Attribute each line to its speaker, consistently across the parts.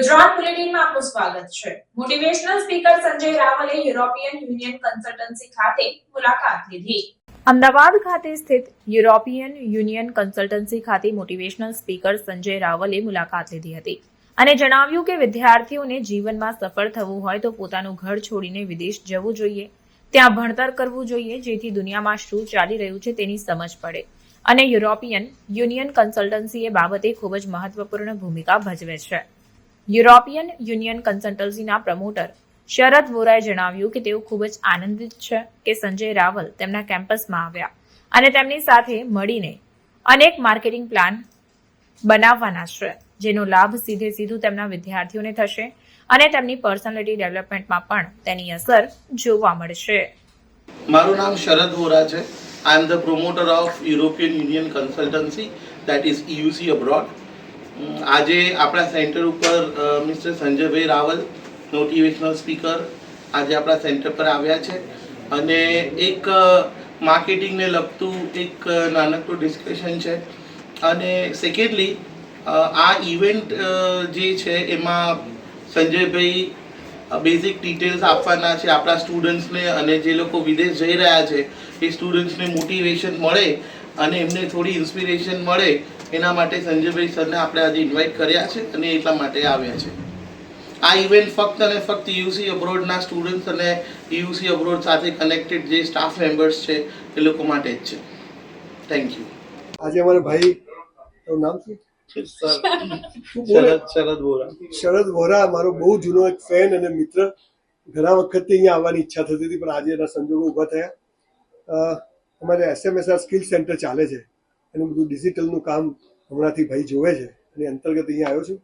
Speaker 1: ગુજરાત બુલેટિનમાં આપનું સ્વાગત છે। મોટિવેશનલ સ્પીકર સંજય રાવલે યુરોપિયન યુનિયન કન્સલ્ટન્સી ખાતે મુલાકાત લીધી। અમદાવાદ ખાતે સ્થિત યુરોપિયન યુનિયન કન્સલ્ટન્સી ખાતે મોટિવેશનલ સ્પીકર સંજય રાવલે મુલાકાત લીધી હતી અને જણાવ્યું કે વિદ્યાર્થીઓને જીવનમાં સફળ થવું હોય તો પોતાનું ઘર છોડીને વિદેશ જવું જોઈએ, ત્યાં ભણતર કરવું જોઈએ, જેથી દુનિયામાં શું ચાલી રહ્યું છે તેની સમજ પડે અને યુરોપિયન યુનિયન કન્સલ્ટન્સી એ બાબતે ખૂબ જ મહત્વપૂર્ણ ભૂમિકા ભજવે છે। યુરોપિયન યુનિયન કન્સલ્ટન્સીના પ્રમોટર શરદ વોરાએ જણાવ્યું કે તેઓ ખૂબ જ આનંદિત છે કે સંજય રાવલ તેમના કેમ્પસમાં આવ્યા અને તેમની સાથે મળીને અનેક માર્કેટિંગ પ્લાન બનાવવાના છે, જેનો લાભ સીધું તેમના વિદ્યાર્થીઓને થશે અને તેમની પર્સનાલિટી ડેવલપમેન્ટમાં પણ તેની અસર જોવા મળશે।
Speaker 2: મારું નામ શરદ વોરા છે। I am the promoter of European Union Consultancy, that is EUC abroad. આજે આપણા સેન્ટર ઉપર મિસ્ટર સંજયભાઈ રાવલ મોટિવેશનલ સ્પીકર આજે આપણા સેન્ટર પર આવ્યા છે અને એક માર્કેટિંગને લગતું એક નાનકડું ડિસ્કશન છે અને સેકન્ડલી આ ઇવેન્ટ જે છે એમાં સંજયભાઈ બેઝિક ડિટેલ્સ આપવાના છે આપણા સ્ટુડન્ટ્સને અને જે લોકો વિદેશ જઈ રહ્યા છે એ સ્ટુડન્ટ્સને મોટિવેશન મળે અને એમને થોડી ઇન્સ્પિરેશન મળે એના માટે સંજયભાઈ સરને આપણે આજે ઇન્વાઇટ કર્યા છે અને એટલા માટે આવ્યા છે। આ ઇવેન્ટ ફક્ત અને ફક્ત યુસી અબ્રોડના સ્ટુડન્ટ્સ અને યુસી અબ્રોડ સાથે કનેક્ટેડ જે સ્ટાફ મેમ્બર્સ છે એ લોકો માટે જ છે। Thank you.
Speaker 3: આજે અમારા ભાઈ તારું નામ શું?
Speaker 2: શરદ વોરા।
Speaker 3: શરદ વોરા મારો બહુ જૂનો એક ફેન અને મિત્ર, ઘણા વખતથી અહીંયા આવવાની ઈચ્છા થતી હતી પણ આજે એના સંજોગો ઊભા થયા। અમારે એસએમએસઆર સ્કિલ સેન્ટર ચાલે છે, એનું બધું ડિજિટલનું કામ હમણાંથી ભાઈ જોવે છે અને અંતર્ગત અહીંયા આવ્યો છું।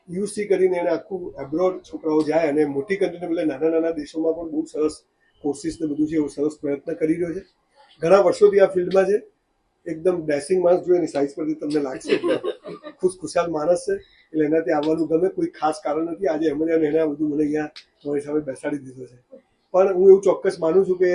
Speaker 3: યુસી કરીને એને આખું એબ્રોડ છોકરાઓ જાય અને મોટી કન્ટ્રીને બદલે નાના નાના દેશોમાં પણ બહુ સરસ કોર્સિસ ને બધું છે, એવું સરસ પ્રયત્ન કરી રહ્યો છે। ઘણા વર્ષોથી આ ફિલ્ડમાં છે, એકદમ ડેસિંગ માણસ જોઈએ એની સાઇઝ પરથી તમને લાગશે ખુશખુશાલ માણસ છે, એટલે એનાથી આવવાનું ગમે, કોઈ ખાસ કારણ નથી। આજે એમ એને આ બધું મને અહીંયા તમારી સામે બેસાડી દીધો છે, પણ હું એવું ચોક્કસ માનું છું કે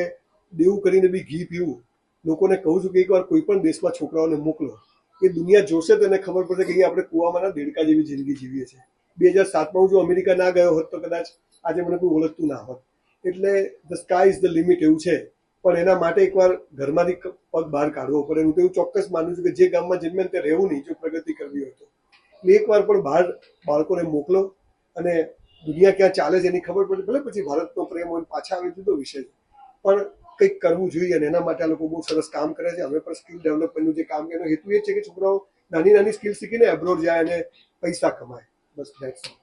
Speaker 3: દેવું કરીને બી ઘી પીવું। લોકોને કહું છું કે એકવાર કોઈ પણ દેશમાં છોકરાઓને મોકલો, એ દુનિયા જોશે તો એને ખબર પડશે કે અહીંયા આપણે કૂવામાં દેડકા જેવી જિંદગી જીવીએ છીએ। 2007માં હું જો અમેરિકા ના ગયો હોત તો કદાચ આજે મને કોઈ ઓળખતું ના હોત। એટલે the sky is the limit એવું છે, પણ એના માટે એકવાર ઘરમાંથી પગ બહાર કાઢવો પડે। હું તો એવું ચોક્કસ માનું છું કે જે ગામમાં જન્મે ત્યાં રહેવું નહીં જો પ્રગતિ કરવી હોય તો એકવાર પણ બહાર બાળકોને મોકલો અને દુનિયા ક્યાં ચાલે છે એની ખબર પડે। ભલે પછી ભારતનો પ્રેમ હોય પાછા આવે જુદો વિષય છે, પણ કંઈક કરવું જોઈએ અને એના માટે આ લોકો બહુ સરસ કામ કરે છે। અમે પણ સ્કિલ ડેવલપમેન્ટનું જે કામ એનો હેતુ એ છે કે છોકરાઓ નાની નાની સ્કિલ શીખીને એબ્રોડ જાય અને પૈસા કમાય, બસ ધેટ્સ ઓલ।